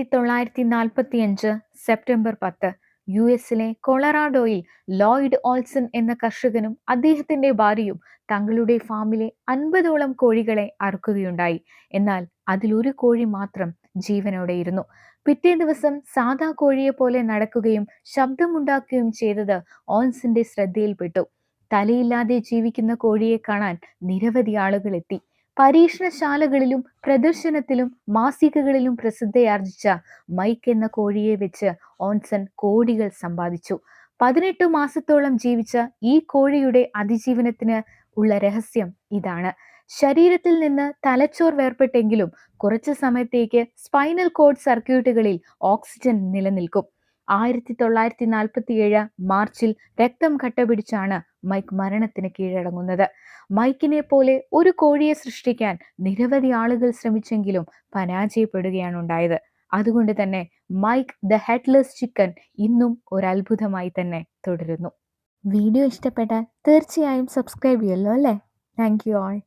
1945 September 10 യുഎസിലെ കൊളറാഡോയിൽ Lloyd Olsen എന്ന കർഷകനും അദ്ദേഹത്തിന്റെ ഭാര്യയും തങ്ങളുടെ ഫാമിലെ 50ഓളം കോഴികളെ അറുക്കുകയുണ്ടായി. എന്നാൽ അതിലൊരു കോഴി മാത്രം ജീവനോടെയിരുന്നു. പിറ്റേ ദിവസം സാധാ കോഴിയെ പോലെ നടക്കുകയും ശബ്ദമുണ്ടാക്കുകയും ചെയ്തത് ഓൾസന്റെ ശ്രദ്ധയിൽപ്പെട്ടു. തലയില്ലാതെ ജീവിക്കുന്ന കോഴിയെ കാണാൻ നിരവധി ആളുകൾ എത്തി. പരീക്ഷണശാലകളിലും പ്രദർശനത്തിലും മാസികകളിലും പ്രസിദ്ധിയാർജിച്ച മൈക്ക് എന്ന കോഴിയെ വെച്ച് ഓൺസൺ കോടികൾ സമ്പാദിച്ചു. 18 മാസത്തോളം ജീവിച്ച ഈ കോഴിയുടെ അതിജീവനത്തിന് ഉള്ള രഹസ്യം ഇതാണ്. ശരീരത്തിൽ നിന്ന് തലച്ചോർ വേർപെട്ടെങ്കിലും കുറച്ചു സമയത്തേക്ക് സ്പൈനൽ കോഡ് സർക്യൂട്ടുകളിൽ ഓക്സിജൻ നിലനിൽക്കും. 1947 മാർച്ചിൽ രക്തം കട്ടപിടിച്ചാണ് മൈക്ക് മരണത്തിന് കീഴടങ്ങുന്നത്. മൈക്കിനെ പോലെ ഒരു കോഴിയെ സൃഷ്ടിക്കാൻ നിരവധി ആളുകൾ ശ്രമിച്ചെങ്കിലും പരാജയപ്പെടുകയാണ് ഉണ്ടായത്. അതുകൊണ്ട് തന്നെ മൈക്ക് ദ ഹെഡ്ലെസ് ചിക്കൻ ഇന്നും ഒരു അത്ഭുതമായി തന്നെ തുടരുന്നു. വീഡിയോ ഇഷ്ടപ്പെട്ടാൽ തീർച്ചയായും സബ്സ്ക്രൈബ് ചെയ്യുമല്ലോ അല്ലേ? Thank you all.